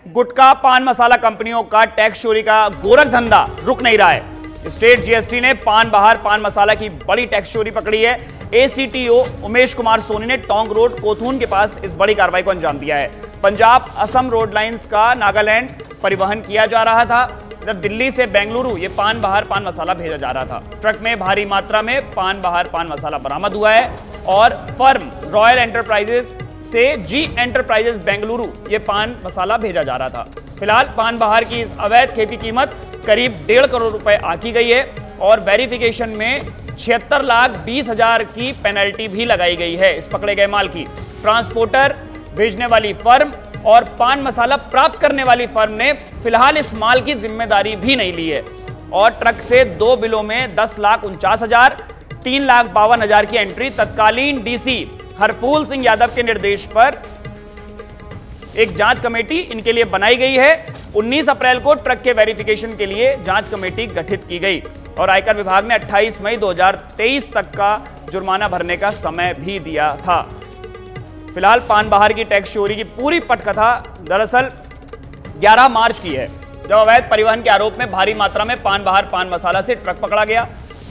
गुटखा पान मसाला कंपनियों का टैक्स चोरी का गोरख धंधा रुक नहीं रहा है। स्टेट जीएसटी ने पान बहार पान मसाला की बड़ी टैक्स चोरी पकड़ी है। एसीटीओ उमेश कुमार सोनी ने टोंक रोड कोथून के पास इस बड़ी कार्रवाई को अंजाम दिया है। पंजाब असम रोड लाइंस का नागालैंड परिवहन किया जा रहा था। इधर दिल्ली से बेंगलुरु ये पान बहार पान मसाला भेजा जा रहा था। ट्रक में भारी मात्रा में पान बहार पान मसाला बरामद हुआ है और फर्म रॉयल एंटरप्राइजेस से जी एंटरप्राइजेस बेंगलुरु ये पान मसाला भेजा जा रहा था। फिलहाल पान बहार की इस अवैध खेप की कीमत करीब 1.5 करोड़ रुपए आकी गई है और वेरिफिकेशन में 76,20,000 की पेनल्टी भी लगाई गई है इस पकड़े गए माल की। ट्रांसपोर्टर, भेजने वाली फर्म और पान मसाला प्राप्त करने वाली फर्म ने फिलहाल इस माल की जिम्मेदारी भी नहीं ली है और ट्रक से 2 बिलों में 10,49,000, 3,52,000 की एंट्री तत्कालीन डीसी हरफूल सिंह यादव के निर्देश पर एक जांच कमेटी इनके लिए बनाई गई है। 19 अप्रैल को ट्रक के वेरिफिकेशन के लिए जांच कमेटी गठित की गई और आयकर विभाग ने 28 मई 2023 तक का जुर्माना भरने का समय भी दिया था। फिलहाल पान बहार की टैक्स चोरी की पूरी पटकथा दरअसल 11 मार्च की है, जब अवैध परिवहन के आरोप में भारी मात्रा में पान बहार पान मसाला से ट्रक पकड़ा गया।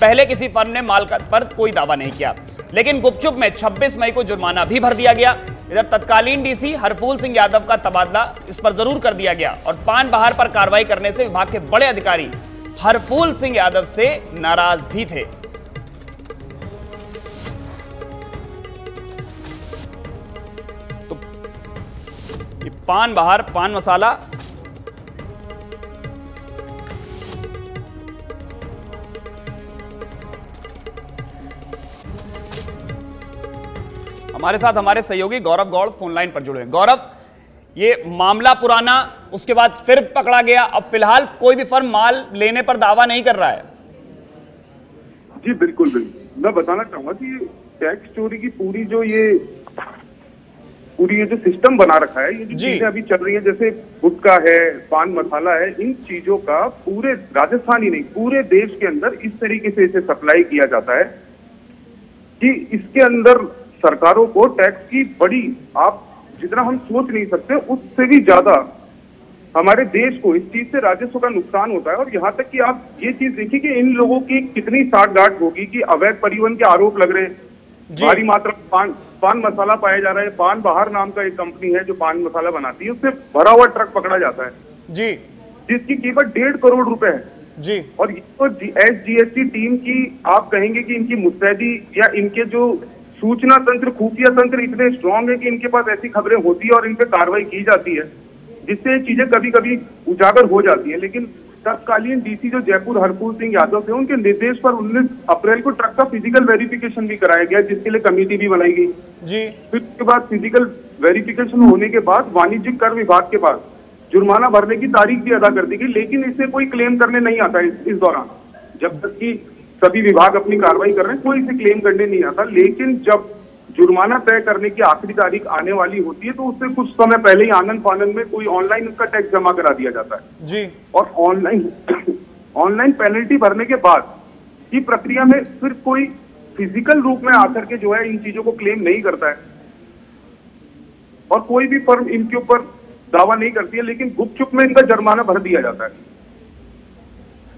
पहले किसी फर्म ने माल पर कोई दावा नहीं किया, लेकिन गुपचुप में 26 मई को जुर्माना भी भर दिया गया। इधर तत्कालीन डीसी हरफूल सिंह यादव का तबादला इस पर जरूर कर दिया गया और पान बहार पर कार्रवाई करने से विभाग के बड़े अधिकारी हरफूल सिंह यादव से नाराज भी थे। तो ये पान बहार पान मसाला हमारे साथ हमारे सहयोगी गौरव गौड़ फोन लाइन पर जुड़े हैं। गौरव, ये मामला पुराना, उसके बाद फिर पकड़ा गया, अब फिलहाल कोई भी फर्म माल लेने पर दावा नहीं कर रहा है। जी बिल्कुल बिल्कुल, मैं बताना चाहूंगा कि टैक्स चोरी की पूरी ये जो सिस्टम बना रखा है, ये जो चीजें अभी चल रही है, जैसे गुटखा है, पान मसाला है, इन चीजों का पूरे राजस्थान ही नहीं पूरे देश के अंदर इस तरीके से इसे सप्लाई किया जाता है कि इसके अंदर सरकारों को टैक्स की बड़ी, आप जितना हम सोच नहीं सकते उससे भी ज्यादा हमारे देश को इस चीज से राजस्व का नुकसान होता है। और यहाँ तक कि आप ये चीज देखिए कि इन लोगों की कितनी साठगांठ होगी कि अवैध परिवहन के आरोप लग रहे हैं, भारी मात्रा पान मसाला पाया जा रहा है। पान बहार नाम का एक कंपनी है जो पान मसाला बनाती है, उससे भरा हुआ ट्रक पकड़ा जाता है जी, जिसकी कीमत 1.5 करोड़ रुपए है जी। और ये तो एसजीएसटी टीम की आप कहेंगे कि इनकी मुस्तैदी या इनके जो सूचना तंत्र, खुफिया तंत्र इतने स्ट्रांग है कि इनके पास ऐसी खबरें होती है और इन पे कार्रवाई की जाती है, जिससे चीजें कभी कभी उजागर हो जाती है। लेकिन तत्कालीन डीसी जो जयपुर हरफूल सिंह यादव थे, उनके निर्देश पर 19 अप्रैल को ट्रक का फिजिकल वेरिफिकेशन भी कराया गया, जिसके लिए कमेटी भी बनाई गई जी। फिर उसके बाद फिजिकल वेरिफिकेशन होने के बाद वाणिज्यिक कर विभाग के पास जुर्माना भरने की तारीख भी अदा कर दी गई, लेकिन इसे कोई क्लेम करने नहीं आता इस दौरान, जब तक कि सभी विभाग अपनी कार्रवाई कर रहे हैं, कोई इसे क्लेम करने नहीं आता। लेकिन जब जुर्माना तय करने की आखिरी तारीख आने वाली होती है, तो उससे कुछ समय पहले ही आनंद फानंद में कोई ऑनलाइन उसका टैक्स जमा करा दिया जाता है जी। और ऑनलाइन पेनल्टी भरने के बाद की प्रक्रिया में फिर कोई फिजिकल रूप में आकर के जो है इन चीजों को क्लेम नहीं करता है और कोई भी फर्म इनके ऊपर दावा नहीं करती है, लेकिन गुपचुप में इनका जुर्माना भर दिया जाता है।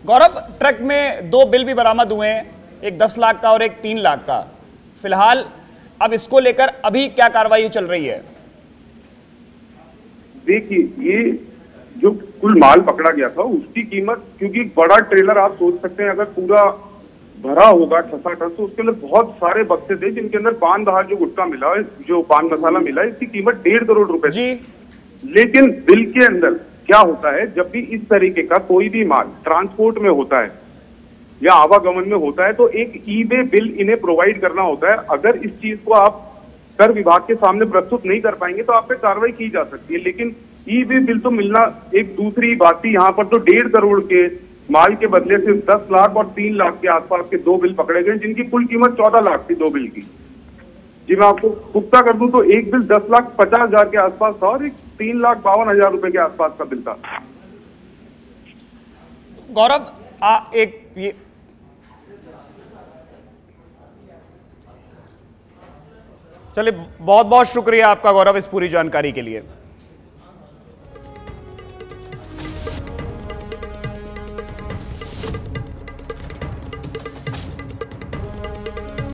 गौरव, ट्रक में 2 बिल भी बरामद हुए हैं, एक 10 लाख का और एक 3 लाख का। फिलहाल अब इसको लेकर अभी क्या कार्रवाई चल रही है? देखिए, ये जो कुल माल पकड़ा गया था उसकी कीमत, क्योंकि एक बड़ा ट्रेलर आप सोच सकते हैं अगर पूरा भरा होगा 6 टन, तो उसके अंदर बहुत सारे बक्से थे जिनके अंदर पान बहार जो गुटखा मिला, जो पान मसाला मिला, इसकी कीमत 1.5 करोड़ रुपए जी। लेकिन बिल के अंदर क्या होता है, जब भी इस तरीके का कोई भी माल ट्रांसपोर्ट में होता है या आवागमन में होता है, तो एक ई-वे बिल इन्हें प्रोवाइड करना होता है। अगर इस चीज को आप कर विभाग के सामने प्रस्तुत नहीं कर पाएंगे तो आप पे कार्रवाई की जा सकती है। लेकिन ई-वे बिल तो मिलना एक दूसरी बात थी। यहाँ पर तो 1.5 करोड़ के माल के बदले सिर्फ 10 लाख और 3 लाख के आसपास के 2 बिल पकड़े गए, जिनकी कुल कीमत 14 लाख थी 2 बिल की जी। मैं आपको पुख्ता कर दूं तो एक बिल 10,50,000 के आसपास था और एक 3,52,000 रुपए के आसपास का बिल था। गौरव, चलिए, बहुत बहुत शुक्रिया आपका गौरव इस पूरी जानकारी के लिए।